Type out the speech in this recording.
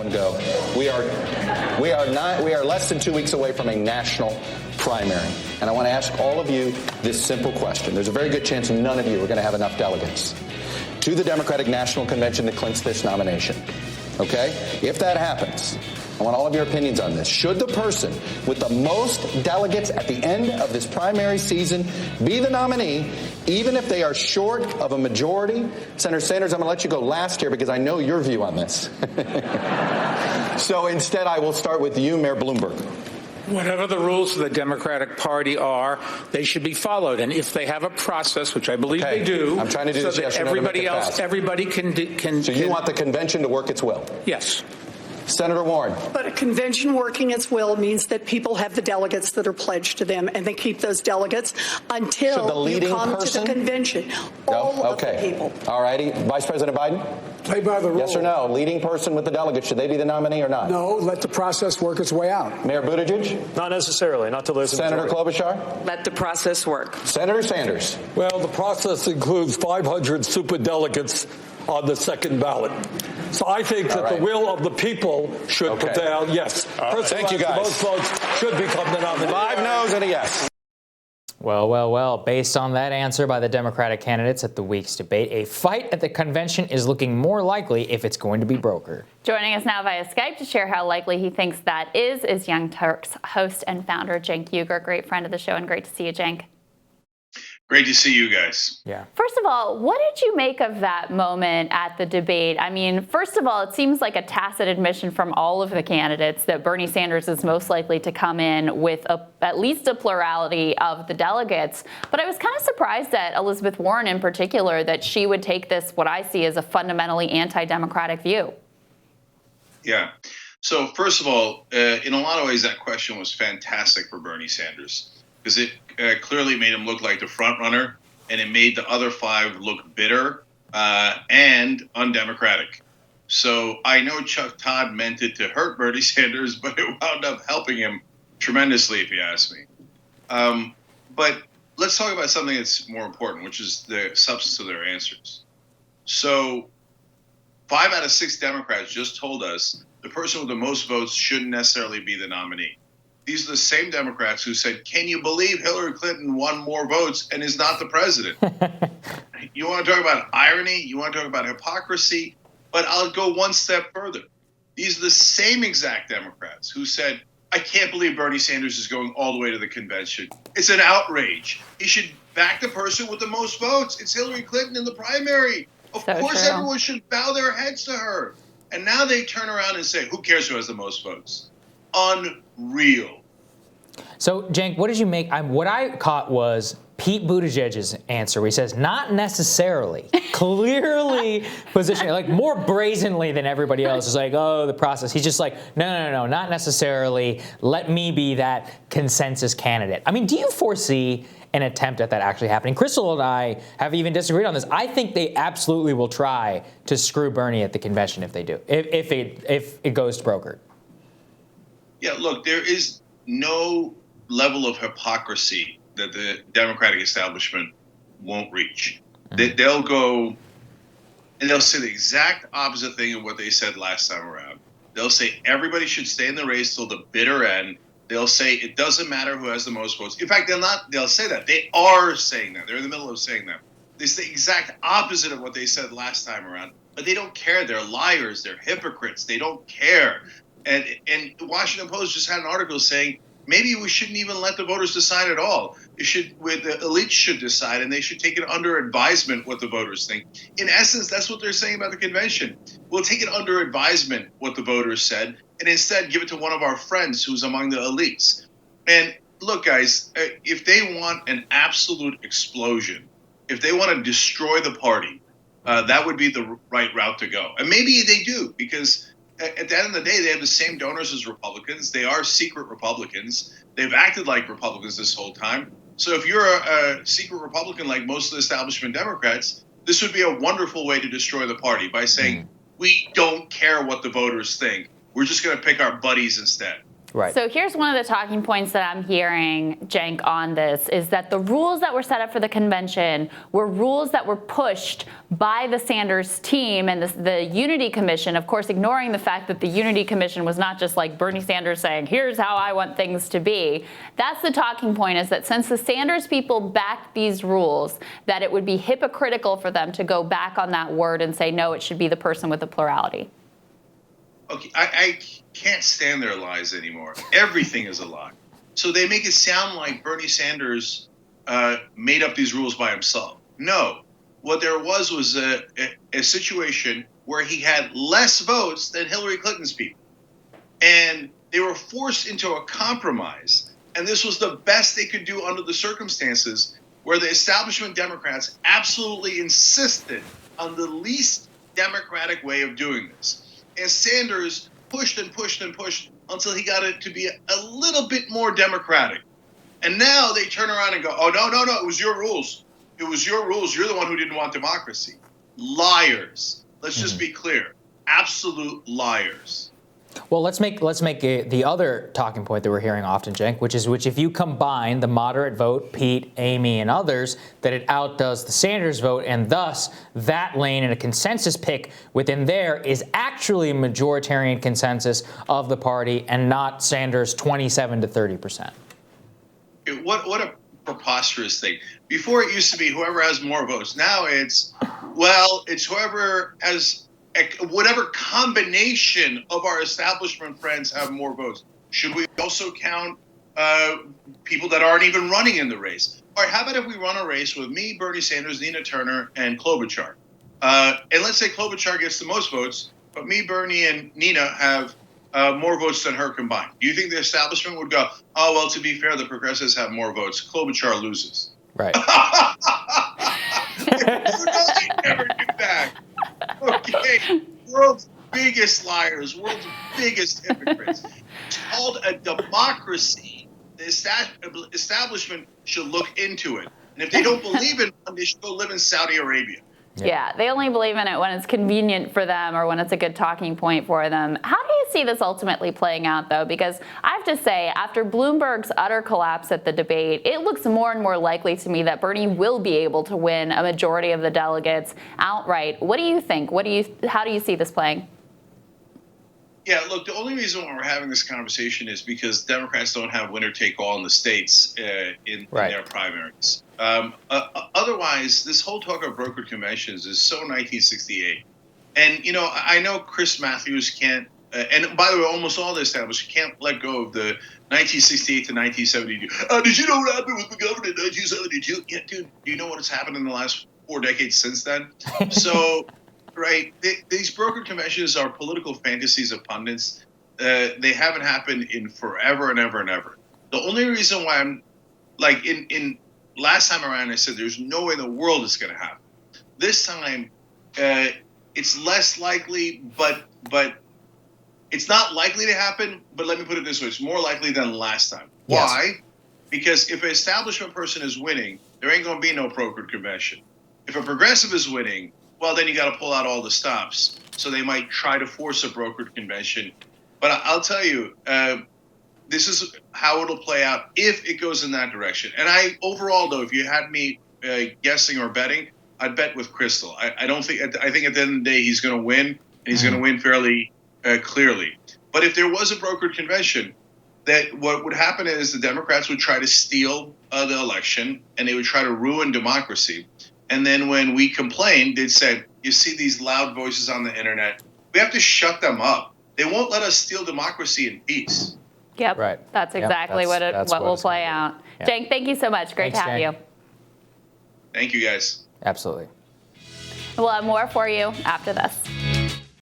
Go. We are less than 2 weeks away from a national primary. And I want to ask all of you this simple question. There's a very good chance none of you are going to have enough delegates to the Democratic National Convention to clinch this nomination. Okay? If that happens, I want all of your opinions on this. Should the person with the most delegates at the end of this primary season be the nominee, even if they are short of a majority? Senator Sanders, I'm going to let you go last here because I know your view on this. So instead, I will start with you, Mayor Bloomberg. Whatever the rules of the Democratic Party are, they should be followed. And if they have a process, which I believe they do, I'm trying to do so this that yes or no to make it fast. everybody can. So you want the convention to work its will? Yes. Senator Warren. But a convention working its will means that people have the delegates that are pledged to them, and they keep those delegates until you come to the convention. All of the people. All righty. Vice President Biden? Play by the rules. Yes or no? Leading person with the delegates, should they be the nominee or not? No, let the process work its way out. Mayor Buttigieg? Not necessarily. Not to listen. Senator Klobuchar? Let the process work. Senator Sanders? Well, the process includes 500 superdelegates on the second ballot. So I think that the will of the people should prevail. Yes. Thank you, guys. The most votes should become the nominee. 5 no's and a yes. Well. Based on that answer by the Democratic candidates at the week's debate, a fight at the convention is looking more likely if it's going to be brokered. Joining us now via Skype to share how likely he thinks that is Young Turks host and founder Cenk Uygur, great friend of the show, and great to see you, Cenk. Great to see you guys. Yeah. First of all, what did you make of that moment at the debate? I mean, first of all, it seems like a tacit admission from all of the candidates that Bernie Sanders is most likely to come in with at least a plurality of the delegates. But I was kind of surprised that Elizabeth Warren in particular, that she would take this, what I see as a fundamentally anti-democratic view. Yeah. So first of all, in a lot of ways, that question was fantastic for Bernie Sanders, because it clearly made him look like the front runner, and it made the other 5 look bitter and undemocratic. So I know Chuck Todd meant it to hurt Bernie Sanders, but it wound up helping him tremendously, if you ask me. But let's talk about something that's more important, which is the substance of their answers. So 5 out of 6 Democrats just told us the person with the most votes shouldn't necessarily be the nominee. These are the same Democrats who said, can you believe Hillary Clinton won more votes and is not the president? You want to talk about irony? You want to talk about hypocrisy? But I'll go one step further. These are the same exact Democrats who said, I can't believe Bernie Sanders is going all the way to the convention. It's an outrage. He should back the person with the most votes. It's Hillary Clinton in the primary. Of course, everyone should bow their heads to her. And now they turn around and say, who cares who has the most votes? Unreal. So, Cenk, what did you make? What I caught was Pete Buttigieg's answer, where he says, not necessarily, clearly positioning, like more brazenly than everybody else. Is like, oh, the process. He's just like, no, not necessarily. Let me be that consensus candidate. I mean, do you foresee an attempt at that actually happening? Crystal and I have even disagreed on this. I think they absolutely will try to screw Bernie at the convention if they do, if it goes to brokered. Yeah, look, there is no level of hypocrisy that the Democratic establishment won't reach. They'll go and they'll say the exact opposite thing of what they said last time around. They'll say everybody should stay in the race till the bitter end. They'll say it doesn't matter who has the most votes. In fact, they'll say that. They are saying that. They're in the middle of saying that. It's the exact opposite of what they said last time around. But they don't care. They're liars. They're hypocrites. They don't care. And the Washington Post just had an article saying maybe we shouldn't even let the voters decide at all. The elites should decide, and they should take it under advisement what the voters think. In essence, that's what they're saying about the convention. We'll take it under advisement what the voters said, and instead give it to one of our friends who's among the elites. And look, guys, if they want an absolute explosion, if they want to destroy the party, that would be the right route to go. And maybe they do, because at the end of the day, they have the same donors as Republicans. They are secret Republicans. They've acted like Republicans this whole time. So if you're a secret Republican like most of the establishment Democrats, this would be a wonderful way to destroy the party by saying, we don't care what the voters think. We're just going to pick our buddies instead. Right. So here's one of the talking points that I'm hearing, Cenk, on this, is that the rules that were set up for the convention were rules that were pushed by the Sanders team and the Unity Commission, of course, ignoring the fact that the Unity Commission was not just like Bernie Sanders saying, here's how I want things to be. That's the talking point, is that since the Sanders people backed these rules, that it would be hypocritical for them to go back on that word and say, no, it should be the person with the plurality. Okay, I can't stand their lies anymore. Everything is a lie. So they make it sound like Bernie Sanders made up these rules by himself. No. What there was a situation where he had less votes than Hillary Clinton's people. And they were forced into a compromise. And this was the best they could do under the circumstances, where the establishment Democrats absolutely insisted on the least democratic way of doing this. And Sanders pushed and pushed and pushed until he got it to be a little bit more democratic. And now they turn around and go, oh, no, it was your rules. It was your rules. You're the one who didn't want democracy. Liars. Let's just be clear. Absolute liars. Well, let's make the other talking point that we're hearing often, Cenk, which if you combine the moderate vote, Pete, Amy, and others, that it outdoes the Sanders vote, and thus that lane in a consensus pick within there is actually a majoritarian consensus of the party and not Sanders 27 to 30%. What a preposterous thing. Before it used to be whoever has more votes. Now it's whoever has whatever combination of our establishment friends have more votes. Should we also count people that aren't even running in the race? All right, how about if we run a race with me, Bernie Sanders, Nina Turner, and Klobuchar? And let's say Klobuchar gets the most votes, but me, Bernie, and Nina have more votes than her combined. Do you think the establishment would go, oh, well, to be fair, the progressives have more votes. Klobuchar loses. Right. You know they never do that. Okay, world's biggest liars, world's biggest hypocrites. It's called a democracy. The establishment should look into it. And if they don't believe in it, they should go live in Saudi Arabia. Yeah, they only believe in it when it's convenient for them or when it's a good talking point for them. How do you see this ultimately playing out, though? Because I have to say, after Bloomberg's utter collapse at the debate, it looks more and more likely to me that Bernie will be able to win a majority of the delegates outright. What do you think? How do you see this playing? Yeah, look, the only reason why we're having this conversation is because Democrats don't have winner-take-all in the states in their primaries. Otherwise, this whole talk of brokered conventions is so 1968. And, you know, I know Chris Matthews can't, and by the way, almost all the establishment can't let go of the 1968 to 1972. Did you know what happened with McGovern in 1972? Yeah, dude, do you know what has happened in the last 4 decades since then? So... Right. These brokered conventions are political fantasies of pundits. They haven't happened in forever and ever and ever. The only reason why I'm like in last time around, I said there's no way in the world it's going to happen. This time, it's less likely, but it's not likely to happen. But let me put it this way: it's more likely than last time. Yes. Why? Because if an establishment person is winning, there ain't going to be no brokered convention. If a progressive is winning, well, then you got to pull out all the stops. So they might try to force a brokered convention. But I'll tell you, this is how it'll play out if it goes in that direction. And overall, though, if you had me guessing or betting, I'd bet with Crystal. I think at the end of the day, he's going to win, and he's going to win fairly clearly. But if there was a brokered convention, that what would happen is the Democrats would try to steal the election, and they would try to ruin democracy. And then when we complained, they'd say, you see these loud voices on the internet, we have to shut them up. They won't let us steal democracy in peace. Yep. Right. That's exactly what will play out. Yeah. Cenk, thank you so much. Great to have you. Thank you, guys. Absolutely. We'll have more for you after this.